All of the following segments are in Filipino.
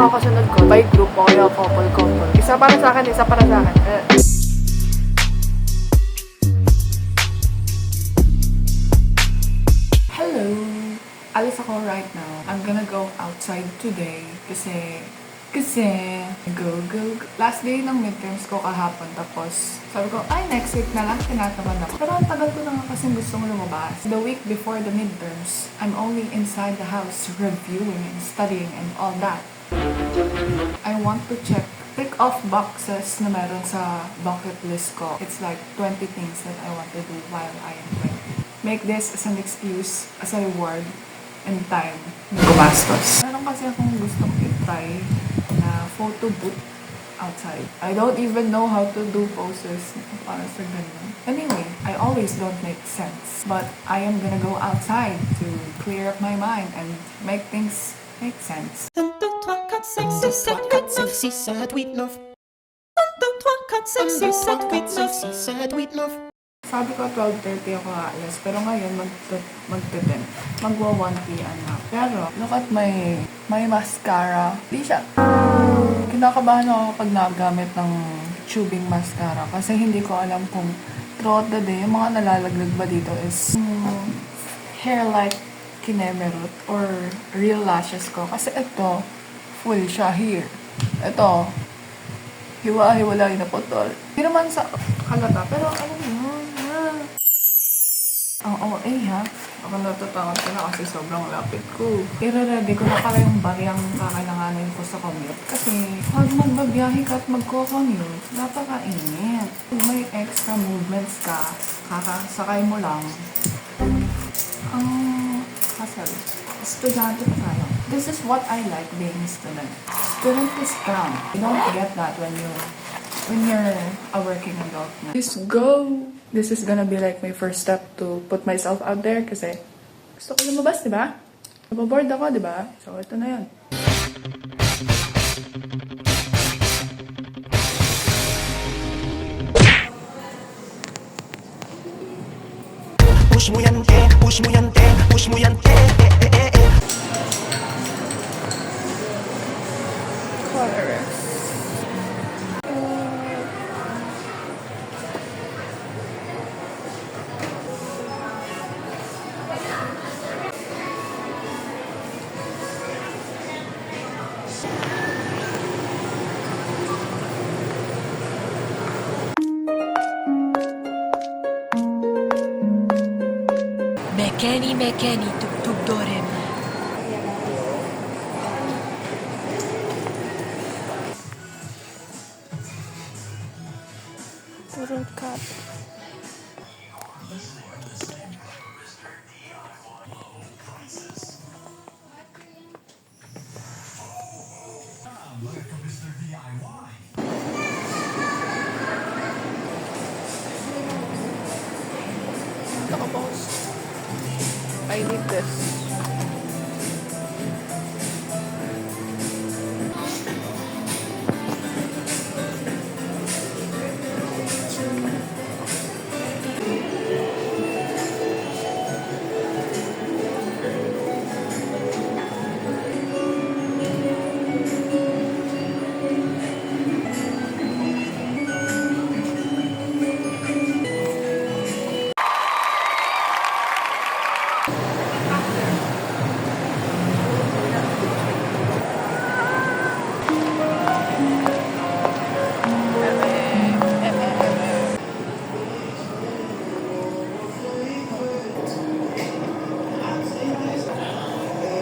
mga kasunod ko, by group o kaya couple. Isa para sa akin, isa para sa akin. Hello! Alis ako right now. I'm gonna go outside today kasi go. Last day ng midterms ko kahapon, tapos sabi ko, ay, next week na lang, tinatamad ako. Pero ang tagal ko na nga kasing gustong lumabas. The week before the midterms, I'm only inside the house reviewing and studying and all that. I want to tick off boxes na meron sa bucket list ko. It's like 20 things that I want to do while I am working. Make this as an excuse, as a reward, and time na gumastos. Meron kasi akong gustong i-try na photo booth outside. I don't even know how to do poses para sa ganun. Anyway, I always don't make sense. But I am gonna go outside to clear up my mind and make things make sense. 1, 2, 3, 4, 5, 6, 7, 8, 9. 1, 2, 3, 4, 5, 6, 7, 8, 9. 1, 2, 3, 4, 5, 6, 7, 8, 9. Sabi ko 12:30 ako aalis, pero ngayon magte-10. Magwa 1 p.m. na. Pero, look at my mascara. Di siya. Kinakabahan ako kapag nagamit ng tubing mascara kasi hindi ko alam kung throughout the day, yung mga nalalaglag ba dito is hair like kinemerot or real lashes ko. Kasi ito, full siya here. Ito, hiwa-hiwalay na putol. Hindi naman sa halata, pero alam mo, ang OA ha. Ako natatakot ko na kasi sobrang lapit ko. I-ready ko na pala yung bariyang kakailanganin ko sa commute. Kasi pag magbabiyahe ka at magko-commute, napakainit. Kung may extra movements ka, kakasakay mo lang. Ang hassle. Estudyante pa tayo. This is what I like being a student. Student is calm. You don't get that when you're a working adult na. Let's go! This is gonna be like my first step to put myself out there kasi gusto ko lumabas, di ba? Nababoard ako, di ba? So, ito na yun. Push mo yan, push mo yan, push mo yan, Colors. Mekeni, tuk-tuk dorem. Puro cut. Nakapost. I need this.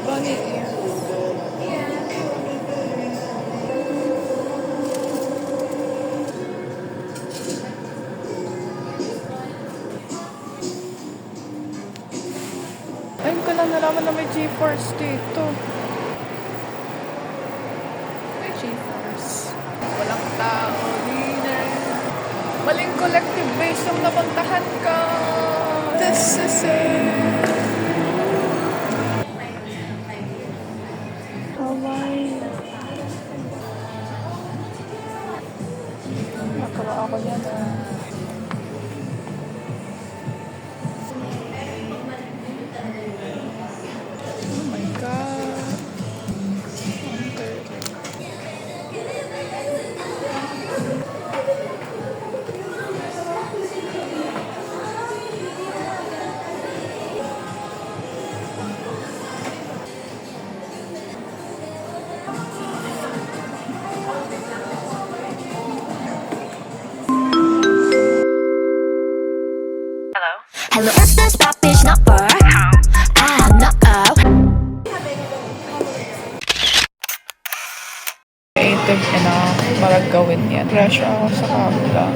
Bunny ear. Ayun ko lang nalaman na may G-Force dito. May G-Force. Walang tao, dinner. Maling collective base yung napuntahan ka. This is it. Hawaii. Nakara ako dyan ah. Oh my God. Hello, it's this bad bitch number. No. Creative enough para gawin yan. Pressure ako sa camera.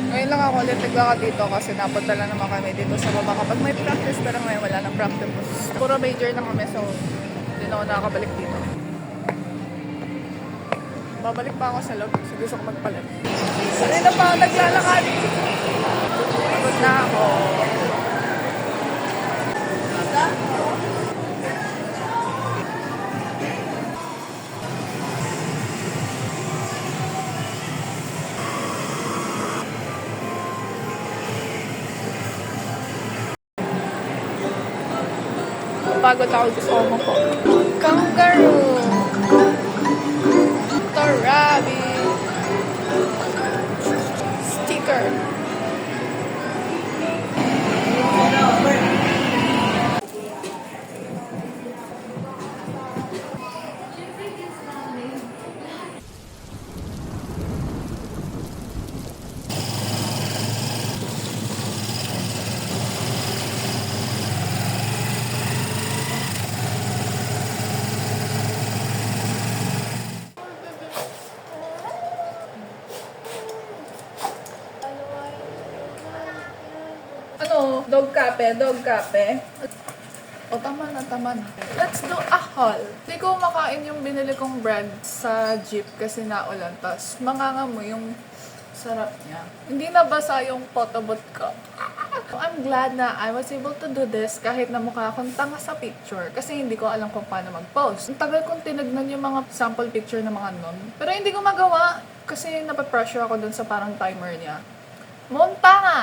Ngayon lang ako ulit naglakad dito kasi napunta lang naman kami dito sa baba kapag may practice, pero ngayon wala nang practice. Puro major na kami, so hindi na ako nakakabalik dito. Babalik pa ako sa loob kasi gusto ko magpalit. Kanina pa ako naglalakad. Pagod na ako. Pagod ako, gusto ko mo po. Kangaroo! The rabbit! Sticker! Ano? Dog cafe, dog cafe. O, tama na, tama na. Let's do a haul. Hindi ko makain yung binili kong bread sa jeep kasi naulan. Tapos, mangangamo yung sarap niya. Hindi nabasa yung photobooth ko. I'm glad na I was able to do this kahit na mukha akong tanga sa picture kasi hindi ko alam kung paano mag-post. Ang tagal kong tinignan yung mga sample picture ng mga nun. Pero hindi ko magawa kasi napapressure ako dun sa parang timer niya. Monta nga!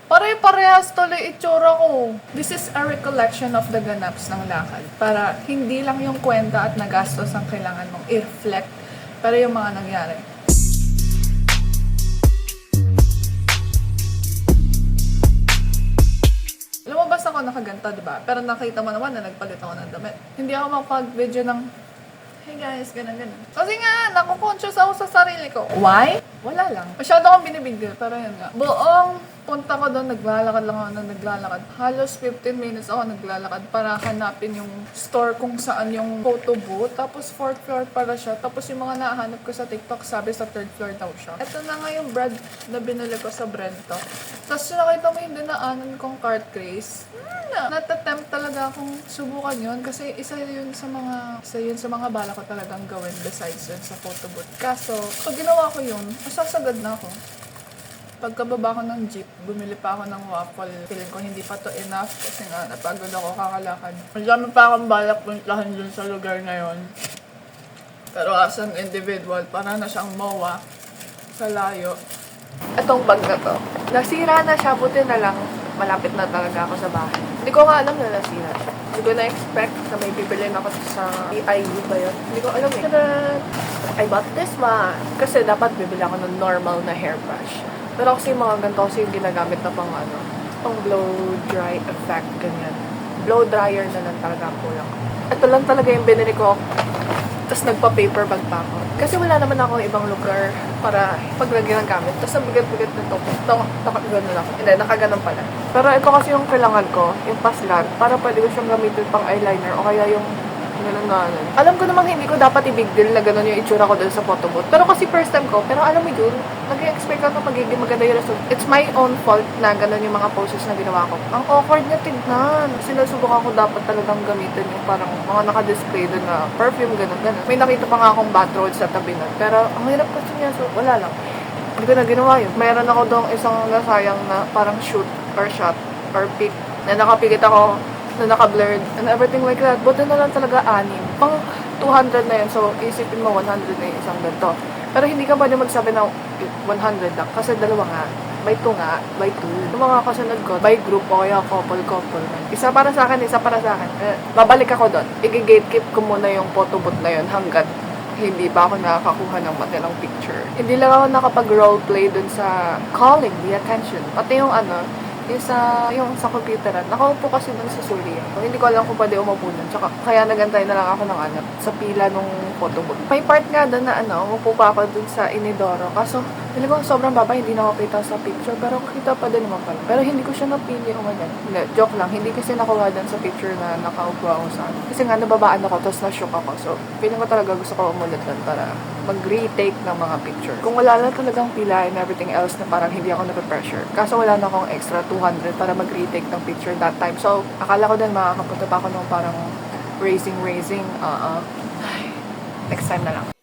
Pare-parehas tuloy itsura ko. This is a recollection of the ganaps ng lakad. Para hindi lang yung kwenta at nagastos ang kailangan mong i-reflect pero yung mga nangyari. Lumabas ako nakaganta, diba? Pero nakita mo naman na nagpalit ako ng damit. Hindi ako makapag-video ng hey guys, ganun. Kasi nga, naku-conscious ako sa sarili ko. Why? Wala lang. Masyado akong binibigil, pero yun nga. Buong punta ko doon, naglalakad lang ako na naglalakad. Halos 15 minutes ako naglalakad para hanapin yung store kung saan yung photo booth. Tapos 4th floor para siya. Tapos yung mga nahanap ko sa TikTok, sabi sa 3rd floor daw siya. Ito na nga yung bread na binili ko sa Brento. Tapos nakita mo yung dinaanan kong cart craze. Natatempt talaga akong subukan yun kasi isa yun sa mga bala ko talagang gawin besides yun sa photo booth. Kaso, pag ginawa ko yun, masasagad na ako. Pagkababa ko ng jeep, bumili pa ako ng waffle. Feeling ko hindi pa to enough kasi nga napagod ako kakalakad. Madami pa akong balak puntahan dun sa lugar ngayon. Pero as an individual, para na siyang MOA sa layo. Itong bag na to, nasira na siya, buti na lang malapit na talaga ako sa bahay. Hindi ko nga alam na nasira siya. Hindi ko na-expect na may bibilin ako sa EIU ba yun? Hindi ko alam eh. I bought this one. Kasi dapat bibili ako ng normal na hairbrush. Pero kasi mga ganito kasi yung ginagamit na pang blow dry effect, ganyan. Blow dryer na lang talaga ang kulang. Ito lang talaga yung binili ko. Tapos nagpa-paper bag pa ako. Kasi wala naman ako ibang lugar para paglagyan ng gamit. Tapos ang bigat-bigat na to. Nakaganon lang. Hindi, nakaganon pala. Pero ito kasi yung kailangan ko, yung paslan, para pwede ko siyang gamitin pang eyeliner o kaya yung ganun. Alam ko namang hindi ko dapat i-big deal na ganun yung itsura ko dun sa photo booth. Pero kasi first time ko, pero alam mo yun, nag-expect ako magiging maganda yung result. It's my own fault na ganun yung mga poses na ginawa ko. Ang awkward niya tignan. Sinusubukan ko dapat talagang gamitin yung parang mga naka-display dun na perfume, ganun. May nakita pa nga akong bathrobe sa tabi nun. Pero ang hirap kasi niya, so wala lang. Hindi ko na ginawa yun. Mayroon ako doon isang nasayang na parang shoot or shot or pic na nakapikit ako na naka-blurred and everything like that. Buti na lang talaga 6. Pang 200 na yun. So, isipin mo 100 na yung isang ganito. Pero hindi ka pwede magsabi na 100 lang. Kasi dalawa nga. By 2 nga. By 2. Yung mga kasunod ko, by group o kaya couple. Isa para sa akin, isa para sa akin. Babalik ako doon. I-gatekeep ko muna yung photo booth na yun hanggat hindi pa ako nakakakuha ng matilang picture. Hindi lang ako nakapag-roleplay dun sa calling the attention. Pati yung yung sa computeran. Nakaupo kasi dun sa Surya. Hindi ko alam kung pwede umupo dun. Tsaka, kaya nagantay na lang ako ng sa pila nung photo booth. May part nga dun na umupo pa ako dun sa Inidoro. Kaso, hindi ko sobrang baba, hindi na ako kita sa picture. Pero kita pa din naman pala. Pero hindi ko siya napili umanan. Hindi, joke lang. Hindi kasi nakuha dun sa picture na nakaupo ako sa Kasi nga, nababaan ako, tapos na-shook ako. So, feeling ko talaga gusto ko umulit dun para mag-retake ng mga picture. Kung wala na talagang pila and everything else na parang hindi ako nape-pressure. Kaso wala na akong extra 200 para mag-retake ng picture that time. So, akala ko din makakapunta pa ako nung parang racing. Next time na lang.